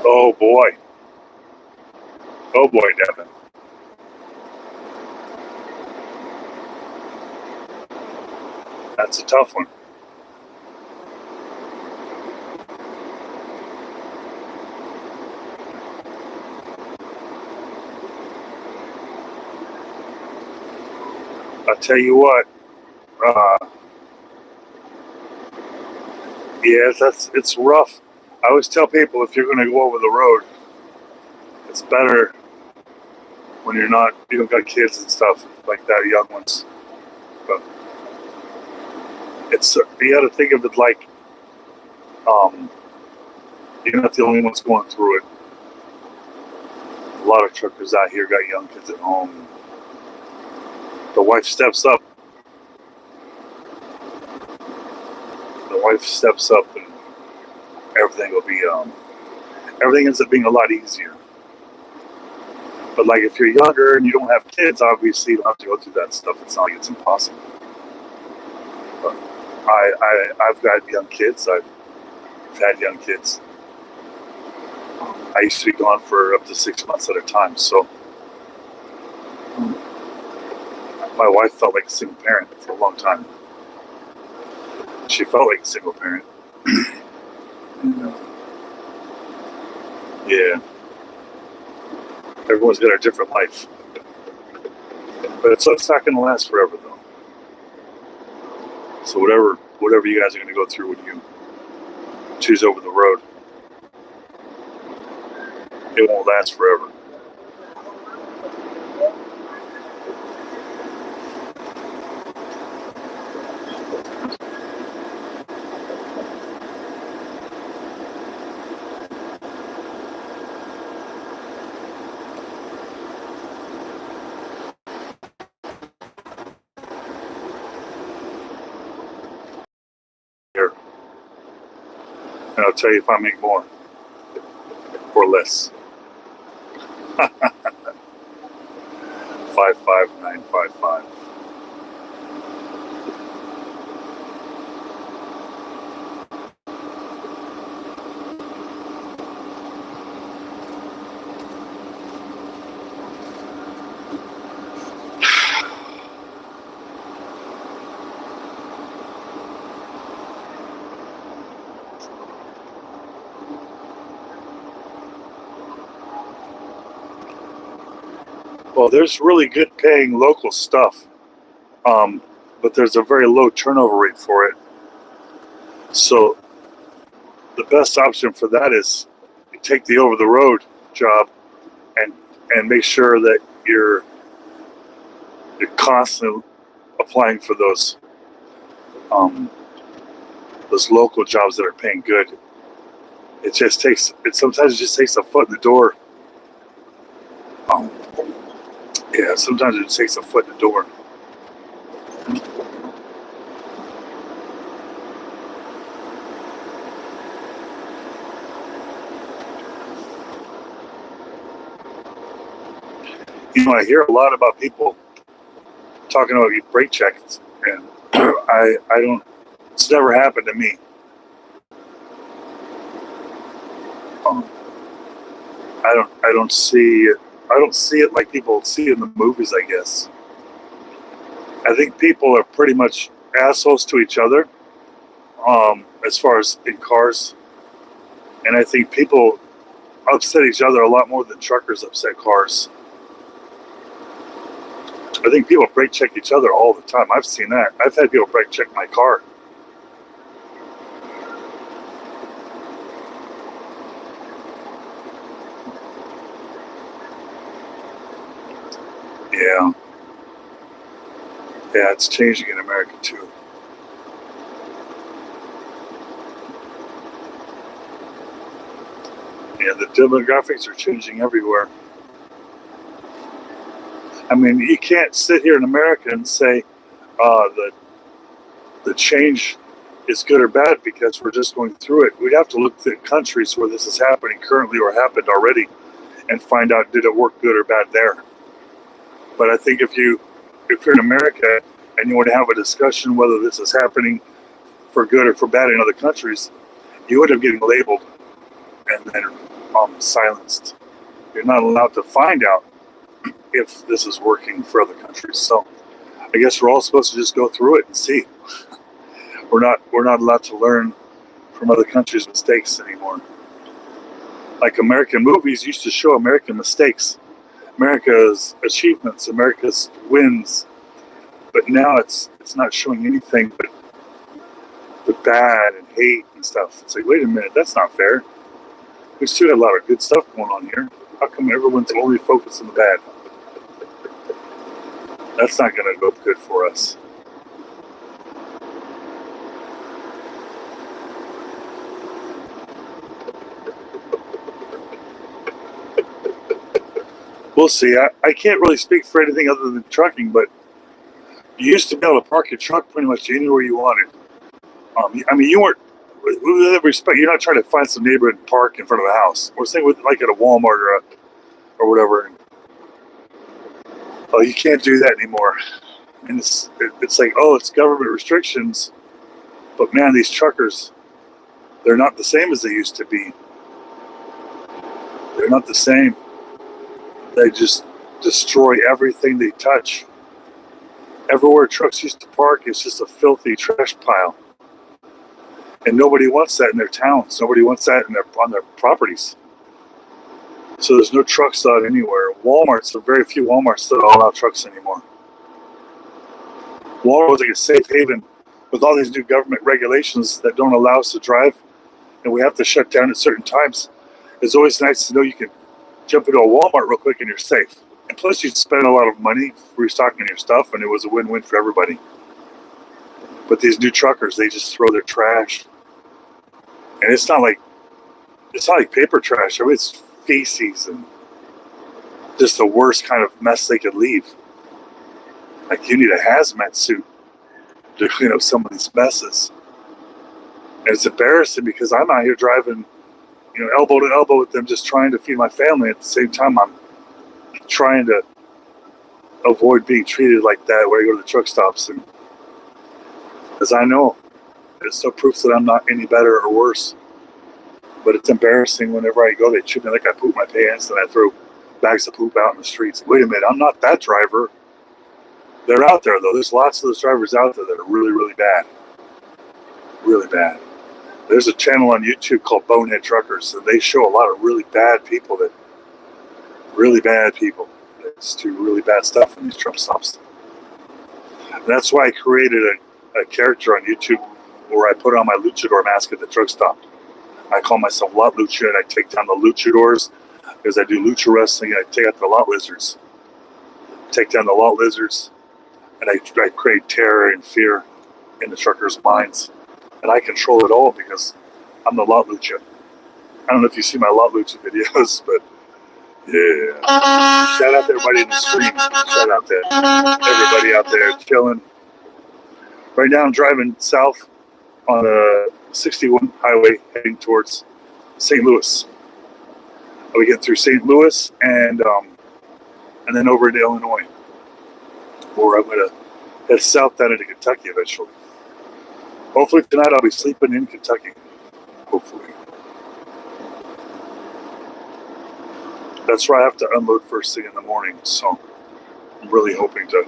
Oh boy. Oh boy, Devin. That's a tough one. I'll tell you what. Yeah, it's rough. I always tell people if you're going to go over the road, it's better when you don't got kids and stuff like that, young ones. But you got to think of it like you're not the only ones going through it. A lot of truckers out here got young kids at home. The wife steps up. And everything will be everything ends up being a lot easier. But like if you're younger and you don't have kids, obviously you don't have to go through that stuff. It's not like it's impossible. But I've got young kids. I've had young kids. I used to be gone for up to 6 months at a time. So my wife felt like a single parent for a long time. She felt like a single parent. Yeah. Everyone's got a different life. But it's not going to last forever, though. So whatever you guys are going to go through when you choose over the road, it won't last forever. And I'll tell you if I make more or less. 55955. Well, there's really good paying local stuff, but there's a very low turnover rate for it. So the best option for that is you take the over the road job and make sure that you're constantly applying for those local jobs that are paying good. Sometimes it just takes a foot in the door. Yeah, sometimes it just takes a foot in the door. I hear a lot about people talking about brake checks, and I don't. It's never happened to me. I don't see it. I don't see it like people see it in the movies, I guess. I think people are pretty much assholes to each other, as far as in cars. And I think people upset each other a lot more than truckers upset cars. I think people brake check each other all the time. I've seen that. I've had people brake check my car. Yeah. Yeah, it's changing in America too. Yeah, the demographics are changing everywhere. I mean, you can't sit here in America and say that the change is good or bad because we're just going through it. We'd have to look at countries where this is happening currently or happened already and find out, did it work good or bad there? But I think if you're in America and you want to have a discussion whether this is happening for good or for bad in other countries, you end up getting labeled and then silenced. You're not allowed to find out if this is working for other countries. So I guess we're all supposed to just go through it and see. We're not allowed to learn from other countries' mistakes anymore. Like American movies used to show American mistakes, America's achievements, America's wins, but now it's not showing anything but the bad and hate and stuff. It's like, wait a minute, that's not fair. We still got a lot of good stuff going on here. How come everyone's only focused on the bad? That's not going to go good for us. We'll see. I can't really speak for anything other than trucking, but you used to be able to park your truck pretty much anywhere you wanted. I mean, you weren't, with respect, you're not trying to find some neighborhood park in front of the house. We're saying with, like at a Walmart or whatever. Oh, you can't do that anymore. And it's like, oh, it's government restrictions. But man, these truckers, they're not the same as they used to be. They're not the same. They just destroy everything they touch. Everywhere trucks used to park is just a filthy trash pile. And nobody wants that in their towns. Nobody wants that on their properties. So there's no trucks out anywhere. Walmarts, there are very few Walmarts that allow trucks anymore. Walmart was like a safe haven with all these new government regulations that don't allow us to drive, and we have to shut down at certain times. It's always nice to know you can jump into a Walmart real quick and you're safe. And plus you spend a lot of money restocking your stuff, and it was a win-win for everybody. But these new truckers, they just throw their trash. And it's not like paper trash. I mean, it's feces and just the worst kind of mess they could leave. Like, you need a hazmat suit to clean up some of these messes. And it's embarrassing because I'm out here driving, elbow to elbow with them, just trying to feed my family. At the same time, I'm trying to avoid being treated like that when I go to the truck stops. And as I know, it's no proof that I'm not any better or worse. But it's embarrassing whenever I go, they treat me like I poop my pants and I throw bags of poop out in the streets. Wait a minute, I'm not that driver. They're out there, though. There's lots of those drivers out there that are really, really bad. Really bad. There's a channel on YouTube called Bonehead Truckers, and they show a lot of really bad people that just do really bad stuff in these truck stops. And that's why I created a character on YouTube where I put on my luchador mask at the truck stop. I call myself Lot Lucha, and I take down the luchadors because I do lucha wrestling, and I take out the lot lizards. Take down the lot lizards, and I create terror and fear in the truckers' minds. And I control it all because I'm the lot lucha. I don't know if you see my lot lucha videos, but yeah. Shout out to everybody in the street. Shout out to everybody out there chilling. Right now I'm driving south on a 61 highway heading towards St. Louis. We get through St. Louis and then over into Illinois, where I'm going to head south down into Kentucky eventually. Hopefully tonight I'll be sleeping in Kentucky. Hopefully. That's where I have to unload first thing in the morning, so I'm really hoping to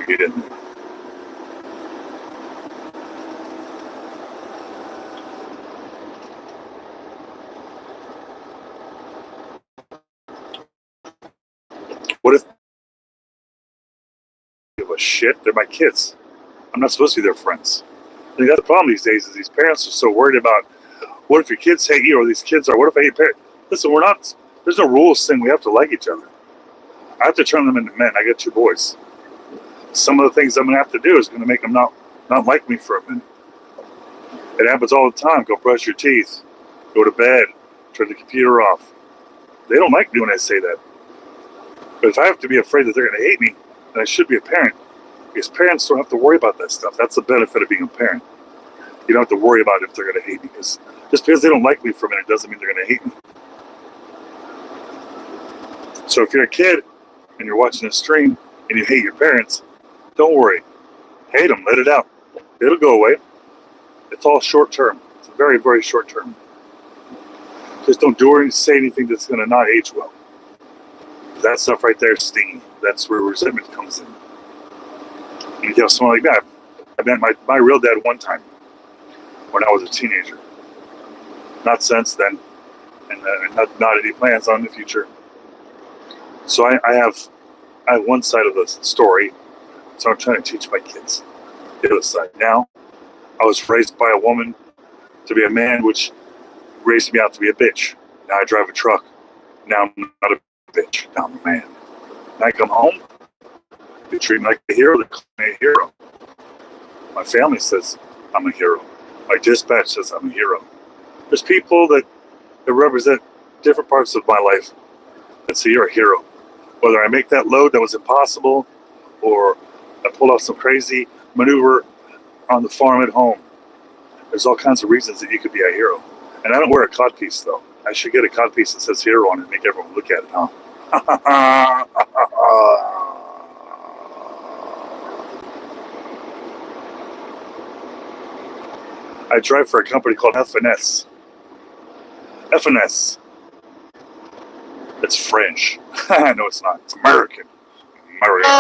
get in there. What if they give a shit? They're my kids. I'm not supposed to be their friends. I think that's the problem these days is these parents are so worried about what if your kids hate you or these kids are, what if I hate parents? Listen, there's no rules saying we have to like each other. I have to turn them into men. I got 2 boys. Some of the things I'm going to have to do is going to make them not like me for a minute. It happens all the time. Go brush your teeth. Go to bed. Turn the computer off. They don't like me when I say that. But if I have to be afraid that they're going to hate me, then I should be a parent. Because parents don't have to worry about that stuff. That's the benefit of being a parent. You don't have to worry about if they're going to hate me. Because just because they don't like me for a minute doesn't mean they're going to hate me. So if you're a kid and you're watching a stream and you hate your parents, don't worry. Hate them. Let it out. It'll go away. It's all short term. It's very, very short term. Just don't do or say anything that's going to not age well. That stuff right there is stingy. That's where resentment comes in. And you have someone like that. I met my real dad one time when I was a teenager. Not since then, and not any plans on the future. So I have one side of the story, so I'm trying to teach my kids the other side. Now, I was raised by a woman to be a man, which raised me out to be a bitch. Now I drive a truck. Now I'm not a bitch. Now I'm a man. And I come home, they treat me like a hero. They call me a hero. My family says I'm a hero. My dispatch says I'm a hero. There's people that represent different parts of my life that say you're a hero. Whether I make that load that was impossible or I pulled off some crazy maneuver on the farm at home. There's all kinds of reasons that you could be a hero. And I don't wear a codpiece, though. I should get a codpiece that says hero on it and make everyone look at it, huh? I drive for a company called F&S. F&S. It's French. No, it's not. It's American. American.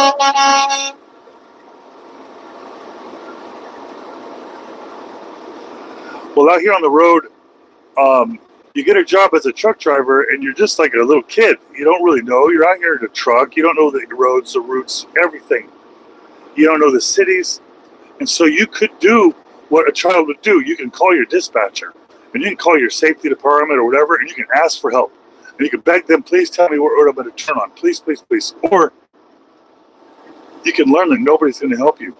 Well, out here on the road, you get a job as a truck driver, and you're just like a little kid. You don't really know. You're out here in a truck. You don't know the roads, the routes, everything. You don't know the cities. And so you could do what a child would do. You can call your dispatcher, and you can call your safety department or whatever, and you can ask for help. And you can beg them, please tell me what road I'm going to turn on. Please, please, please. Or you can learn that nobody's going to help you.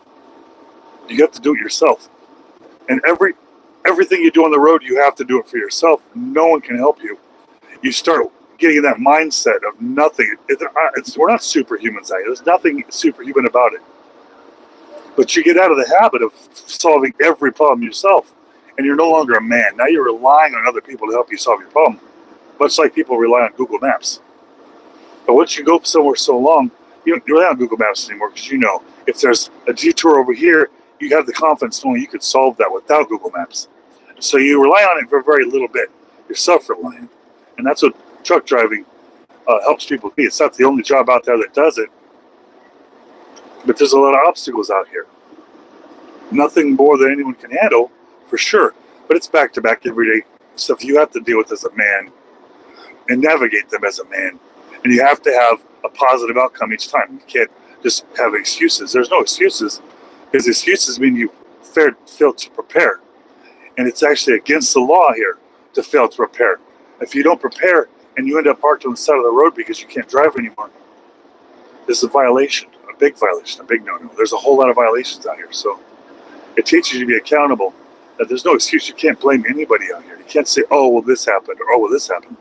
You have to do it yourself. And everything you do on the road, you have to do it for yourself. No one can help you. You start getting in that mindset of nothing. We're not superhumans out here. There's nothing superhuman about it. But you get out of the habit of solving every problem yourself. And you're no longer a man. Now you're relying on other people to help you solve your problem. Much like people rely on Google Maps. But once you go somewhere so long, you don't rely on Google Maps anymore because you know if there's a detour over here, you have the confidence knowing you could solve that without Google Maps. So you rely on it for a very little bit. You're self-reliant. And that's what truck driving helps people be. It's not the only job out there that does it. But there's a lot of obstacles out here. Nothing more than anyone can handle, for sure. But it's back-to-back everyday stuff you have to deal with as a man and navigate them as a man. And you have to have a positive outcome each time. You can't just have excuses. There's no excuses, because excuses mean you failed to prepare. And it's actually against the law here to fail to prepare. If you don't prepare and you end up parked on the side of the road because you can't drive anymore, this is a violation, a big violation, a big no-no. There's a whole lot of violations out here. So it teaches you to be accountable, that there's no excuse. You can't blame anybody out here. You can't say, oh, well, this happened, or oh, well, this happened.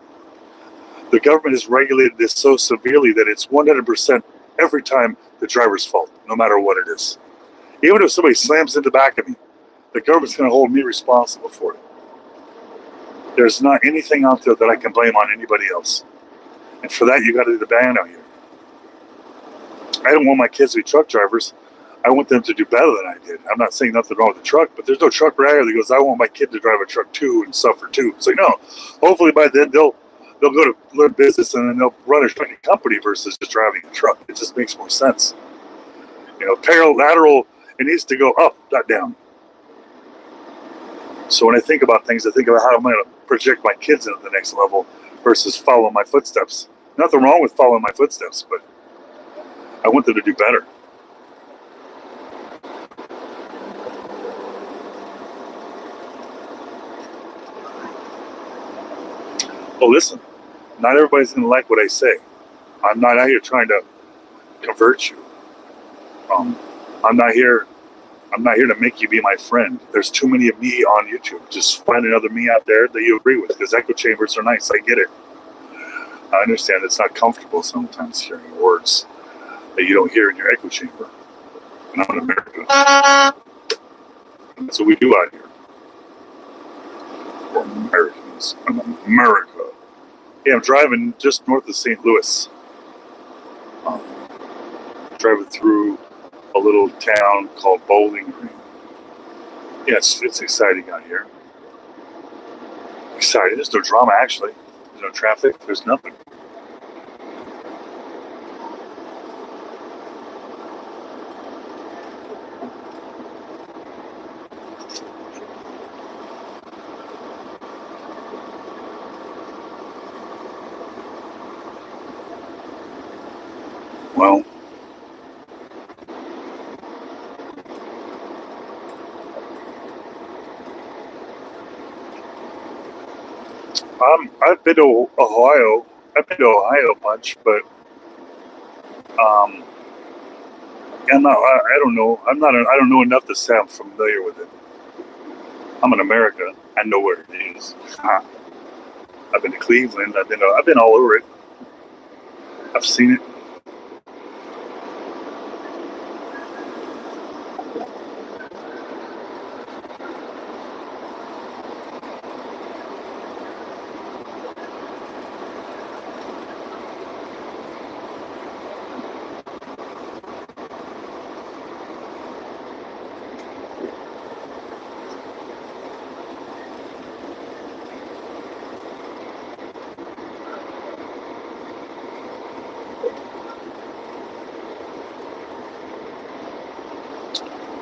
The government has regulated this so severely that it's 100% every time the driver's fault, no matter what it is. Even if somebody slams into the back of me, the government's going to hold me responsible for it. There's not anything out there that I can blame on anybody else. And for that, you got to do the ban out here. I don't want my kids to be truck drivers. I want them to do better than I did. I'm not saying nothing wrong with the truck, but there's no truck driver that goes, I want my kid to drive a truck too and suffer too. It's like, no. Hopefully by then they'll go to learn business and then they'll run a trucking company versus just driving a truck. It just makes more sense. You know, parallel, lateral, it needs to go up, not down. So when I think about things, I think about how I'm going to project my kids into the next level versus follow my footsteps. Nothing wrong with following my footsteps, but I want them to do better. Oh, listen, not everybody's going to like what I say. I'm not out here trying to convert you. I'm not here to make you be my friend. There's too many of me on YouTube. Just find another me out there that you agree with, because echo chambers are nice. I get it. I understand it's not comfortable sometimes hearing words that you don't hear in your echo chamber. And I'm in America. That's what we do out here. We're Americans. I'm America. Yeah, I'm driving just north of St. Louis. Driving through a little town called Bowling Green. Yes, it's exciting out here. Excited. There's no drama, actually. There's no traffic. There's nothing. Well, I've been to Ohio. I've been to Ohio a bunch, but um, I don't know. I don't know enough to say I'm familiar with it. I'm in America. I know where it is. I've been to Cleveland. I've been all over it. I've seen it.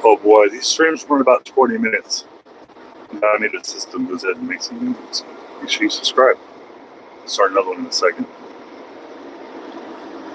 Oh boy, these streams run about 20 minutes. Now I need a system goes ahead and makes some movies. Make sure you subscribe. Start another one in a second.